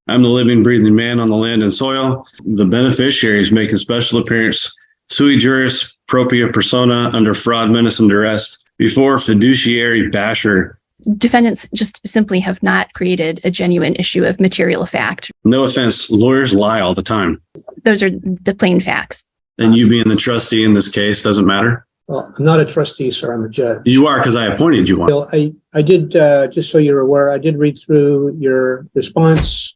I'm the living, breathing man on the land and soil. The beneficiaries make a special appearance sui juris propria persona under fraud, menace, and duress before fiduciary basher. Defendants just simply have not created a genuine issue of material fact. No offense, lawyers lie all the time. Those are the plain facts. And you being the trustee in this case doesn't matter? Well, I'm not a trustee, sir. I'm a judge. You are, because I appointed you one. Bill, I did, just so you're aware, I did read through your response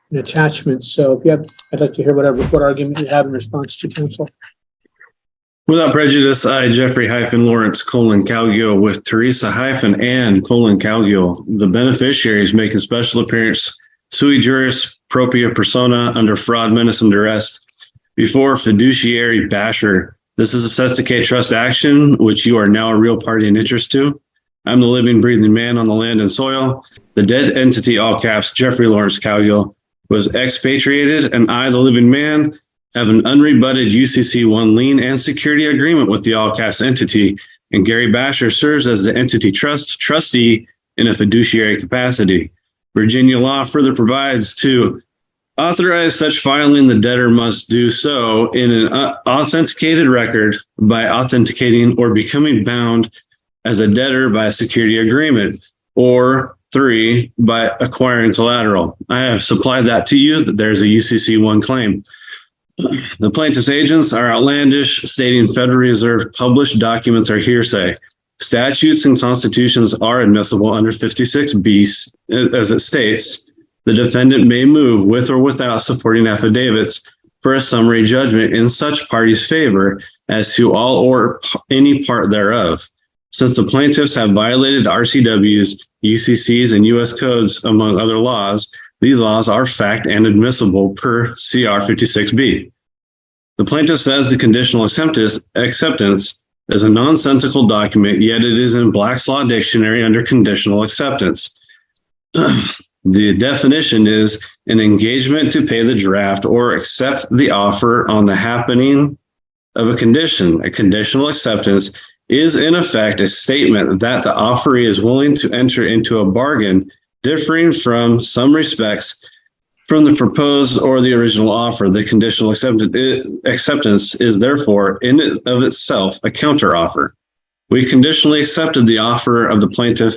and attachments. So if you have, I'd like to hear what argument you have in response to counsel. Without prejudice, I, Jeffrey Lawrence Calgill, with Teresa Ann Calgill, the beneficiaries make a special appearance sui juris propria persona under fraud, menace, and duress before fiduciary basher. This is a Sesticate trust action, which you are now a real party in interest to. I'm the living, breathing man on the land and soil. The dead entity, all caps, Jeffrey Lawrence Calgill, was expatriated, and I, the living man, have an unrebutted UCC-1 lien and security agreement with the all caps entity, and Gary Basher serves as the entity trustee in a fiduciary capacity. Virginia law further provides to authorize such filing, the debtor must do so in an authenticated record by authenticating or becoming bound as a debtor by a security agreement, or 3, by acquiring collateral. I have supplied that to you, that there's a UCC-1 claim. The plaintiff's agents are outlandish, stating Federal Reserve published documents are hearsay. Statutes and constitutions are admissible under 56B, as it states. The defendant may move with or without supporting affidavits for a summary judgment in such party's favor as to all or any part thereof. Since the plaintiffs have violated RCWs, UCCs, and U.S. codes, among other laws, these laws are fact and admissible per CR 56B. The plaintiff says the conditional acceptance is a nonsensical document, yet it is in Black's Law Dictionary under conditional acceptance. The definition is an engagement to pay the draft or accept the offer on the happening of a condition. A conditional acceptance is in effect a statement that the offeree is willing to enter into a bargain differing from some respects from the proposed or the original offer. The conditional acceptance is therefore in and of itself a counteroffer. We conditionally accepted the offer of the plaintiff,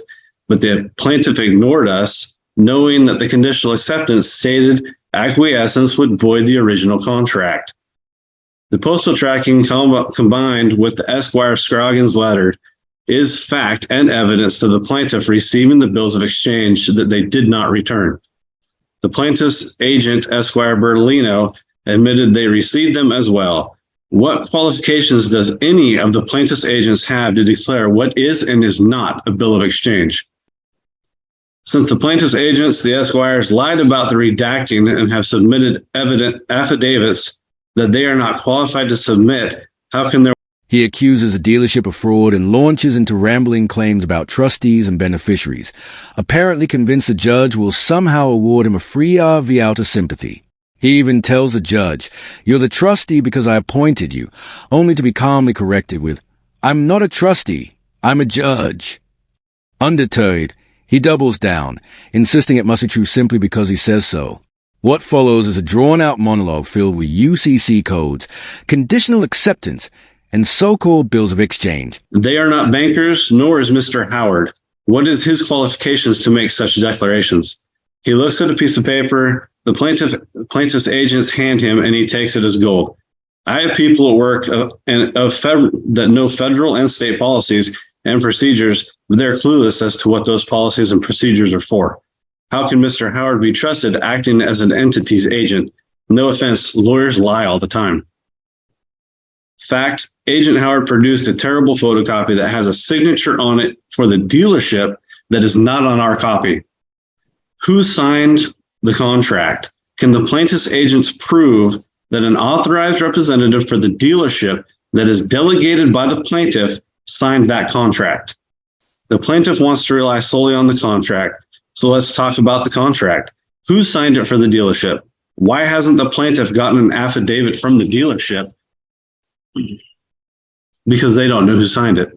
but the plaintiff ignored us, knowing that the conditional acceptance stated acquiescence would void the original contract. The postal tracking combined with the Esquire Scroggins letter is fact and evidence to the plaintiff receiving the bills of exchange that they did not return. The plaintiff's agent, Esquire Bertolino, admitted they received them as well. What qualifications does any of the plaintiff's agents have to declare what is and is not a bill of exchange? Since the plaintiff's agents, the Esquires, lied about the redacting and have submitted affidavits that they are not qualified to submit, how can there... He accuses a dealership of fraud and launches into rambling claims about trustees and beneficiaries, apparently convinced the judge will somehow award him a free RV out of sympathy. He even tells the judge, "You're the trustee because I appointed you," only to be calmly corrected with, "I'm not a trustee, I'm a judge." Undeterred, he doubles down, insisting it must be true simply because he says so. What follows is a drawn-out monologue filled with UCC codes, conditional acceptance, and so-called bills of exchange. They are not bankers, nor is Mr. Howard. What is his qualifications to make such declarations? He looks at a piece of paper, the plaintiff's agents hand him, and he takes it as gold. I have people at work that know federal and state policies and procedures, but they're clueless as to what those policies and procedures are for. How can Mr. Howard be trusted acting as an entity's agent? No offense, lawyers lie all the time. Fact, Agent Howard produced a terrible photocopy that has a signature on it for the dealership that is not on our copy. Who signed the contract? Can the plaintiff's agents prove that an authorized representative for the dealership that is delegated by the plaintiff signed that contract? The plaintiff wants to rely solely on the contract, so let's talk about the contract. Who signed it for the dealership? Why hasn't the plaintiff gotten an affidavit from the dealership? Because they don't know who signed it.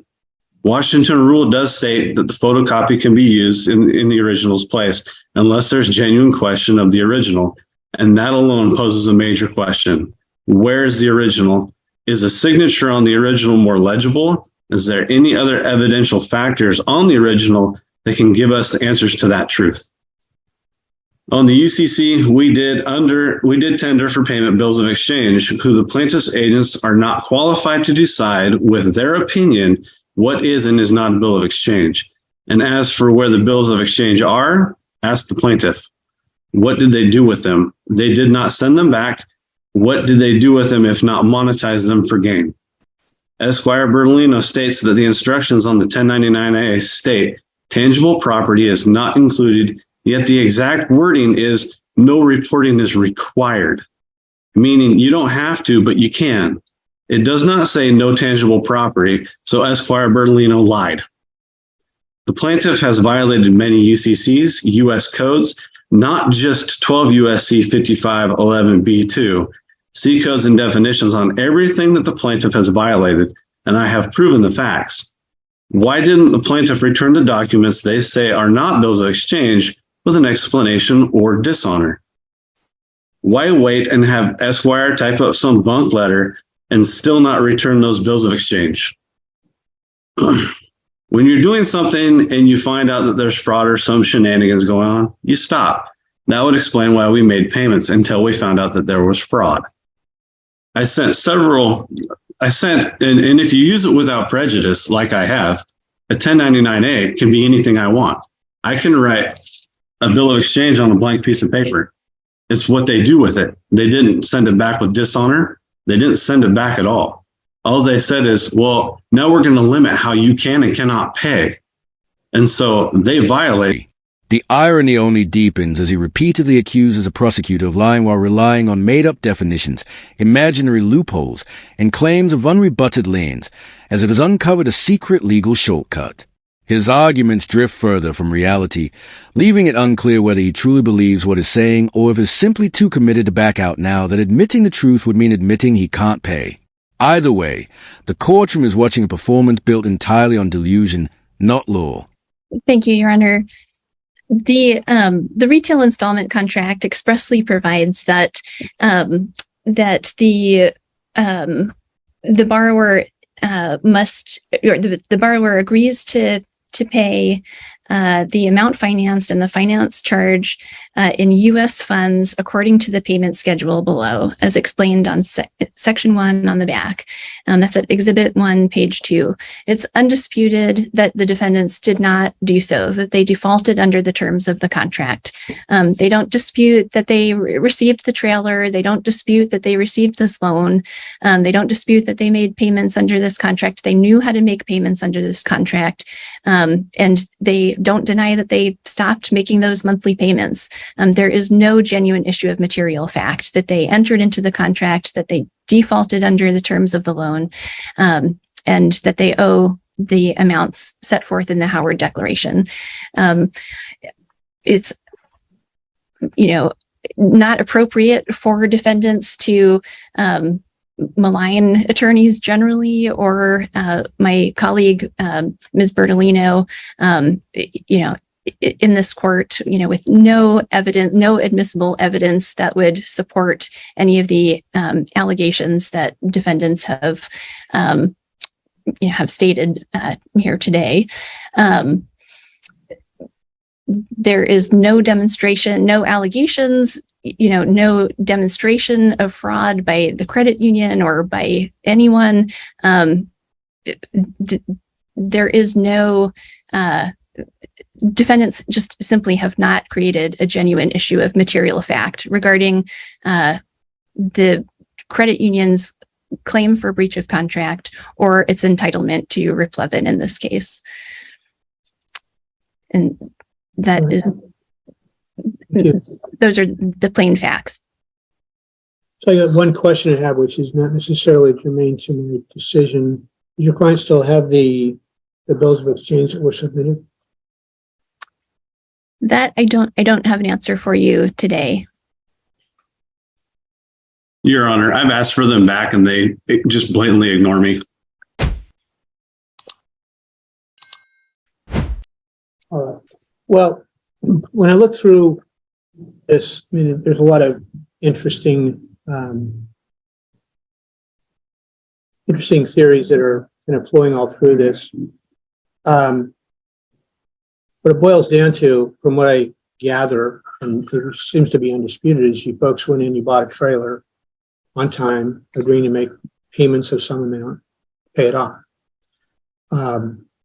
Washington rule does state that the photocopy can be used in the original's place unless there's genuine question of the original. And that alone poses a major question. Where is the original? Is a signature on the original more legible? Is there any other evidential factors on the original that can give us the answers to that truth? On the UCC, we did tender for payment bills of exchange, who the plaintiff's agents are not qualified to decide with their opinion what is and is not a bill of exchange. And as for where the bills of exchange are, ask the plaintiff. What did they do with them? They did not send them back. What did they do with them if not monetize them for gain? Esquire Bertolino states that the instructions on the 1099A state tangible property is not included, yet the exact wording is no reporting is required, meaning you don't have to, but you can. It does not say no tangible property, so Esquire Bertolino lied. The plaintiff has violated many UCCs, U.S. codes, not just 12 U.S.C. 5511B2, C codes and definitions on everything that the plaintiff has violated, and I have proven the facts. Why didn't the plaintiff return the documents they say are not bills of exchange with an explanation or dishonor? Why wait and have Esquire type up some bunk letter and still not return those bills of exchange? When you're doing something and you find out that there's fraud or some shenanigans going on, you stop. That would explain why we made payments until we found out that there was fraud. I sent, and if you use it without prejudice, like I have, a 1099A can be anything I want. I can write a bill of exchange on a blank piece of paper. It's what they do with it. They didn't send it back with dishonor. They didn't send it back at all. All they said is, well, now we're going to limit how you can and cannot pay. And so they violate. The irony only deepens as he repeatedly accuses a prosecutor of lying while relying on made-up definitions, imaginary loopholes, and claims of unrebutted liens, as it has uncovered a secret legal shortcut. His arguments drift further from reality, leaving it unclear whether he truly believes what he's saying or if he's simply too committed to back out now that admitting the truth would mean admitting he can't pay. Either way, the courtroom is watching a performance built entirely on delusion, not law. Thank you, Your Honor. The retail installment contract expressly provides that the borrower must, or the borrower agrees to pay the amount financed and the finance charge in U.S. funds according to the payment schedule below, as explained on Section 1 on the back. That's at Exhibit 1, page 2. It's undisputed that the defendants did not do so, that they defaulted under the terms of the contract. They don't dispute that they received the trailer. They don't dispute that they received this loan. They don't dispute that they made payments under this contract. They knew how to make payments under this contract. And they don't deny that they stopped making those monthly payments. There is no genuine issue of material fact that they entered into the contract, that they defaulted under the terms of the loan, and that they owe the amounts set forth in the Howard Declaration. It's, not appropriate for defendants to malign attorneys generally, or my colleague, Ms. Bertolino, in this court, with no evidence, no admissible evidence that would support any of the allegations that defendants have stated here today. There is no demonstration, no allegations, no demonstration of fraud by the credit union or by anyone. There is no, defendants just simply have not created a genuine issue of material fact regarding the credit union's claim for breach of contract or its entitlement to replevin in this case. And that is, those are the plain facts. So I got one question I have, which is not necessarily germane to my decision. Does your client still have the bills of exchange that were submitted? That I don't have an answer for you today. Your Honor, I've asked for them back and they just blatantly ignore me. All right. Well, when I look through this, I mean, there's a lot of interesting, interesting theories that are kind of flowing all through this. What it boils down to, from what I gather, and there seems to be undisputed, is you folks went in, you bought a trailer on time, agreeing to make payments of some amount, pay it off.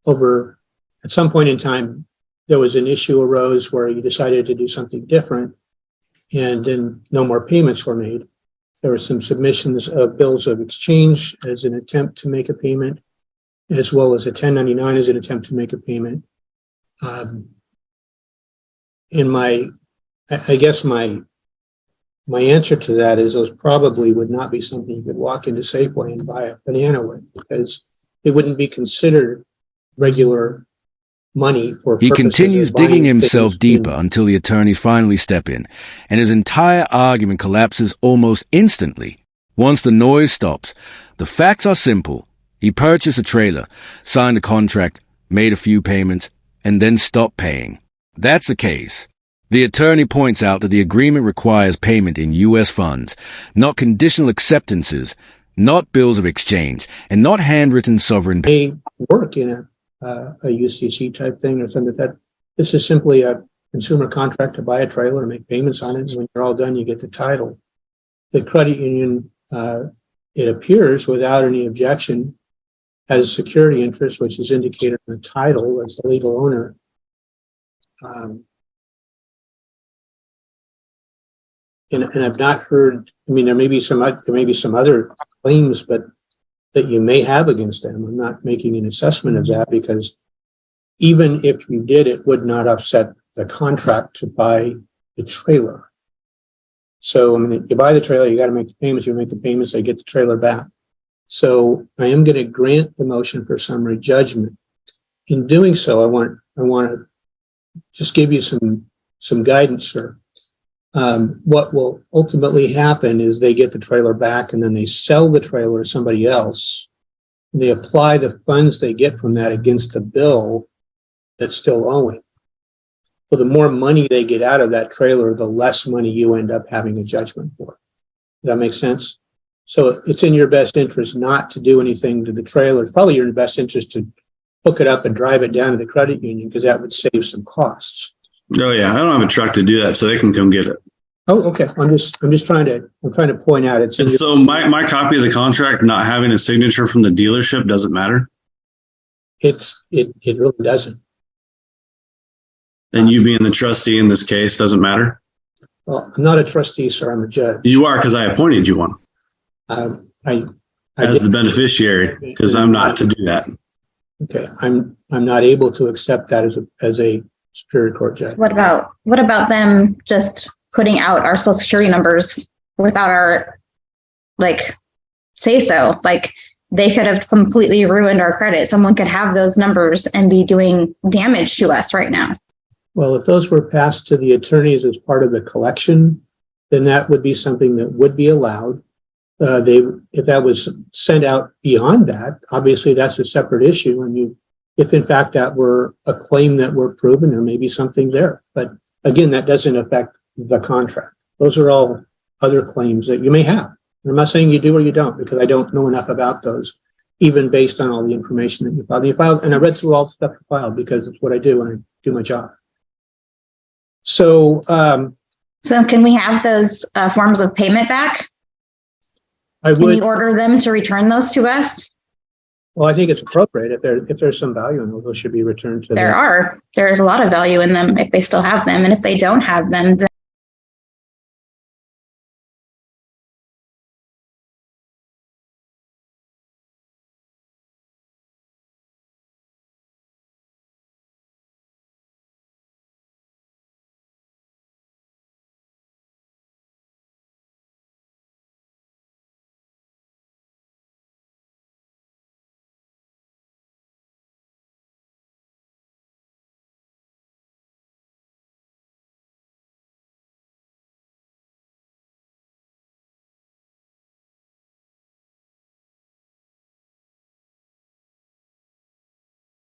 Over at some point in time, there was an issue arose where you decided to do something different, and then no more payments were made. There were some submissions of bills of exchange as an attempt to make a payment, as well as a 1099 as an attempt to make a payment. I guess my answer to that is those probably would not be something you could walk into Safeway and buy a banana with, because it wouldn't be considered regular money for He purposes continues of buying digging himself things deeper until the attorneys finally step in, and his entire argument collapses almost instantly. Once the noise stops, the facts are simple. He purchased a trailer, signed a contract, made a few payments, and then stopped paying. That's the case. The attorney points out that the agreement requires payment in U.S. funds, not conditional acceptances, not bills of exchange, and not handwritten sovereign may work in a UCC type thing or something like that. This is simply a consumer contract to buy a trailer and make payments on it. And when you're all done, you get the title. The credit union, it appears without any objection, has a security interest, which is indicated in the title as the legal owner. And I've not heard, I mean, there may be some other claims, but that you may have against them. I'm not making an assessment of that, because even if you did, it would not upset the contract to buy the trailer. So, I mean, you buy the trailer, you got to make the payments, you make the payments, they get the trailer back. So I am going to grant the motion for summary judgment. In doing so, I want to just give you some guidance, sir. What will ultimately happen is they get the trailer back, and then they sell the trailer to somebody else. They apply the funds they get from that against the bill that's still owing. So the more money they get out of that trailer, the less money you end up having a judgment for. Does that make sense? So it's in your best interest not to do anything to the trailer. It's probably in your best interest to hook it up and drive it down to the credit union, because that would save some costs. Oh yeah, I don't have a truck to do that, so they can come get it. Oh, okay. I'm just trying to point out it's. And so my copy of the contract not having a signature from the dealership doesn't matter. It really doesn't. And you being the trustee in this case doesn't matter. Well, I'm not a trustee, sir. I'm a judge. You are, because I appointed you one as the beneficiary, because I'm not to do that. Okay, I'm not able to accept that as a Superior Court judge. So what about them just putting out our social security numbers without our say so? Like, they could have completely ruined our credit. Someone could have those numbers and be doing damage to us right now. Well, if those were passed to the attorneys as part of the collection, then that would be something that would be allowed. If that was sent out beyond that, obviously that's a separate issue. And if in fact that were a claim that were proven, there may be something there. But again, that doesn't affect the contract. Those are all other claims that you may have. I'm not saying you do or you don't, because I don't know enough about those, even based on all the information that you filed. And I read through all the stuff you filed, because it's what I do when I do my job. So can we have those forms of payment back? Can you order them to return those to us? Well, I think it's appropriate. If there's some value in those should be returned to them. There's a lot of value in them if they still have them. And if they don't have them, then